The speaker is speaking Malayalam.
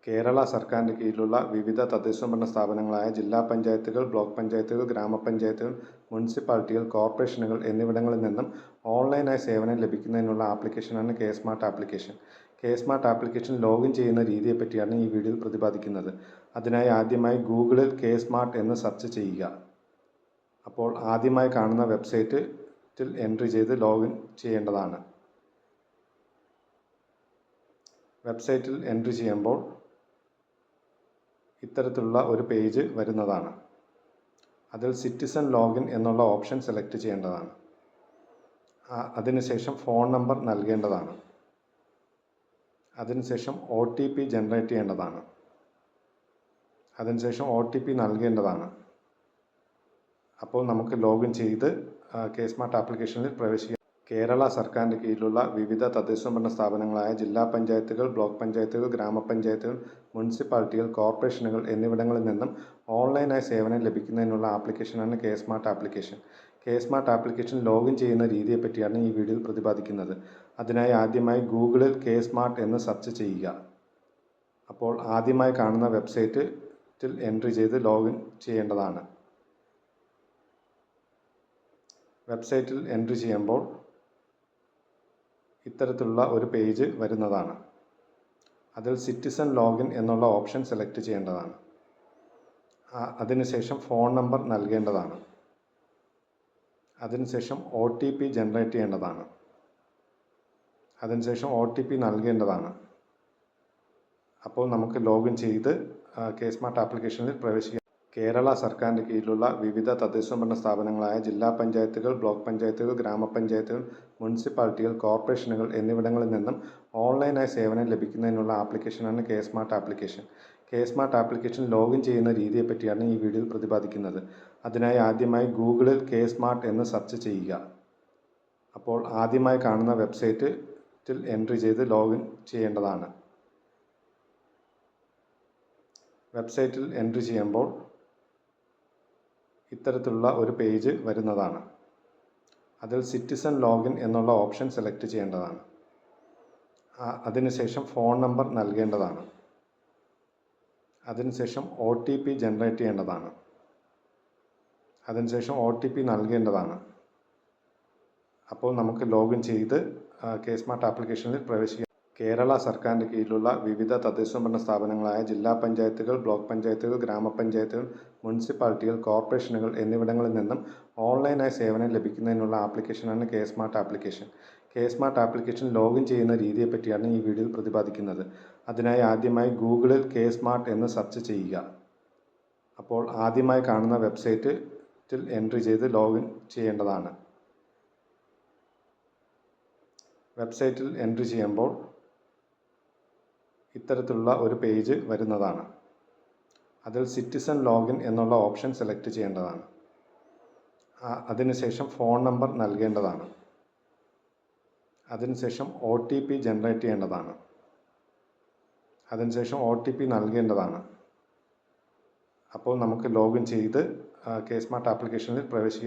കേരള സർക്കാരിൻ്റെ കീഴിലുള്ള വിവിധ തദ്ദേശഭരണ സ്ഥാപനങ്ങളായ ജില്ലാ പഞ്ചായത്തുകൾ, ബ്ലോക്ക് പഞ്ചായത്തുകൾ, ഗ്രാമപഞ്ചായത്തുകൾ, മുനിസിപ്പാലിറ്റികൾ, കോർപ്പറേഷനുകൾ എന്നിവിടങ്ങളിൽ നിന്നും ഓൺലൈനായി സേവനം ലഭിക്കുന്നതിനുള്ള ആപ്ലിക്കേഷനാണ് K-Smart application. K-Smart application login ചെയ്യുന്ന രീതിയെപ്പറ്റിയാണ് ഈ വീഡിയോയിൽ പ്രതിപാദിക്കുന്നത്. അതിനായി ആദ്യമായി ഗൂഗിളിൽ കെ-സ്മാർട്ട് എന്ന് സെർച്ച് ചെയ്യുക. അപ്പോൾ ആദ്യമായി കാണുന്ന വെബ്സൈറ്റിൽ എൻട്രി ചെയ്ത് ലോഗിൻ ചെയ്യേണ്ടതാണ്. വെബ്സൈറ്റിൽ എൻട്രി ചെയ്യുമ്പോൾ ഇത്തരത്തിലുള്ള ഒരു പേജ് വരുന്നതാണ്. അതിൽ സിറ്റിസൺ ലോഗിൻ എന്നുള്ള ഓപ്ഷൻ സെലക്ട് ചെയ്യേണ്ടതാണ്. അതിനുശേഷം ഫോൺ നമ്പർ നൽകേണ്ടതാണ്. അതിനുശേഷം OTP ജനറേറ്റ് ചെയ്യേണ്ടതാണ്. അതിനുശേഷം OTP നൽകേണ്ടതാണ്. അപ്പോൾ നമുക്ക് ലോഗിൻ ചെയ്ത് കെ-സ്മാർട്ട് ആപ്ലിക്കേഷനിൽ പ്രവേശിക്കാം. കേരള സർക്കാരിൻ്റെ കീഴിലുള്ള വിവിധ തദ്ദേശഭരണ സ്ഥാപനങ്ങളായ ജില്ലാ പഞ്ചായത്തുകൾ, ബ്ലോക്ക് പഞ്ചായത്തുകൾ, ഗ്രാമപഞ്ചായത്തുകൾ, മുനിസിപ്പാലിറ്റികൾ, കോർപ്പറേഷനുകൾ എന്നിവിടങ്ങളിൽ നിന്നും ഓൺലൈനായി സേവനം ലഭിക്കുന്നതിനുള്ള ആപ്ലിക്കേഷനാണ് K-Smart application. K-Smart application login ചെയ്യുന്ന രീതിയെപ്പറ്റിയാണ് ഈ വീഡിയോയിൽ പ്രതിപാദിക്കുന്നത്. അതിനായി ആദ്യമായി ഗൂഗിളിൽ കെ-സ്മാർട്ട് എന്ന് സെർച്ച് ചെയ്യുക. അപ്പോൾ ആദ്യമായി കാണുന്ന വെബ്സൈറ്റിൽ എൻട്രി ചെയ്ത് ലോഗിൻ ചെയ്യേണ്ടതാണ്. വെബ്സൈറ്റിൽ എൻട്രി ചെയ്യുമ്പോൾ ഇത്തരത്തിലുള്ള ഒരു പേജ് വരുന്നതാണ്. അതിൽ സിറ്റിസൺ ലോഗിൻ എന്നുള്ള ഓപ്ഷൻ സെലക്ട് ചെയ്യേണ്ടതാണ്. അതിനുശേഷം ഫോൺ നമ്പർ നൽകേണ്ടതാണ്. അതിനുശേഷം OTP ജനറേറ്റ് ചെയ്യേണ്ടതാണ്. അതിനുശേഷം OTP നൽകേണ്ടതാണ്. അപ്പോൾ നമുക്ക് ലോഗിൻ ചെയ്ത് കെ-സ്മാർട്ട് ആപ്ലിക്കേഷനിൽ പ്രവേശിക്കാം. കേരള സർക്കാരിൻ്റെ കീഴിലുള്ള വിവിധ തദ്ദേശഭരണ സ്ഥാപനങ്ങളായ ജില്ലാ പഞ്ചായത്തുകൾ, ബ്ലോക്ക് പഞ്ചായത്തുകൾ, ഗ്രാമപഞ്ചായത്തുകൾ, മുനിസിപ്പാലിറ്റികൾ, കോർപ്പറേഷനുകൾ എന്നിവിടങ്ങളിൽ നിന്നും ഓൺലൈനായി സേവനം ലഭിക്കുന്നതിനുള്ള ആപ്ലിക്കേഷനാണ് K-Smart application. K-Smart application login ചെയ്യുന്ന രീതിയെപ്പറ്റിയാണ് ഈ വീഡിയോയിൽ പ്രതിപാദിക്കുന്നത്. അതിനായി ആദ്യമായി ഗൂഗിളിൽ കെ-സ്മാർട്ട് എന്ന് സെർച്ച് ചെയ്യുക. അപ്പോൾ ആദ്യമായി കാണുന്ന വെബ്സൈറ്റിൽ എൻട്രി ചെയ്ത് ലോഗിൻ ചെയ്യേണ്ടതാണ്. വെബ്സൈറ്റിൽ എൻട്രി ചെയ്യുമ്പോൾ ഇത്തരത്തിലുള്ള ഒരു പേജ് വരുന്നതാണ്. അതിൽ സിറ്റിസൺ ലോഗിൻ എന്നുള്ള ഓപ്ഷൻ സെലക്ട് ചെയ്യേണ്ടതാണ്. അതിനുശേഷം ഫോൺ നമ്പർ നൽകേണ്ടതാണ്. അതിനുശേഷം OTP ജനറേറ്റ് ചെയ്യേണ്ടതാണ്. അതിനുശേഷം OTP നൽകേണ്ടതാണ്. അപ്പോൾ നമുക്ക് ലോഗിൻ ചെയ്ത് കെ-സ്മാർട്ട് ആപ്ലിക്കേഷനിൽ പ്രവേശിക്കാം. കേരള സർക്കാരിൻ്റെ കീഴിലുള്ള വിവിധ തദ്ദേശഭരണ സ്ഥാപനങ്ങളായ ജില്ലാ പഞ്ചായത്തുകൾ, ബ്ലോക്ക് പഞ്ചായത്തുകൾ, ഗ്രാമപഞ്ചായത്തുകൾ, മുനിസിപ്പാലിറ്റികൾ, കോർപ്പറേഷനുകൾ എന്നിവിടങ്ങളിൽ നിന്നും ഓൺലൈനായി സേവനം ലഭിക്കുന്നതിനുള്ള ആപ്ലിക്കേഷനാണ് K-Smart application. K-Smart application login ചെയ്യുന്ന രീതിയെപ്പറ്റിയാണ് ഈ വീഡിയോയിൽ പ്രതിപാദിക്കുന്നത്. അതിനായി ആദ്യമായി ഗൂഗിളിൽ കെ-സ്മാർട്ട് എന്ന് സെർച്ച് ചെയ്യുക. അപ്പോൾ ആദ്യമായി കാണുന്ന വെബ്സൈറ്റിൽ എൻട്രി ചെയ്ത് ലോഗിൻ ചെയ്യേണ്ടതാണ്. വെബ്സൈറ്റിൽ എൻട്രി ചെയ്യുമ്പോൾ ഇത്തരത്തിലുള്ള ഒരു പേജ് വരുന്നതാണ്. അതിൽ സിറ്റിസൺ ലോഗിൻ എന്നുള്ള ഓപ്ഷൻ സെലക്ട് ചെയ്യേണ്ടതാണ്. അതിനുശേഷം ഫോൺ നമ്പർ നൽകേണ്ടതാണ്. അതിനുശേഷം OTP ജനറേറ്റ് ചെയ്യേണ്ടതാണ്. അതിനുശേഷം OTP നൽകേണ്ടതാണ്. അപ്പോൾ നമുക്ക് ലോഗിൻ ചെയ്ത് കെ-സ്മാർട്ട് ആപ്ലിക്കേഷനിൽ പ്രവേശിക്കാം.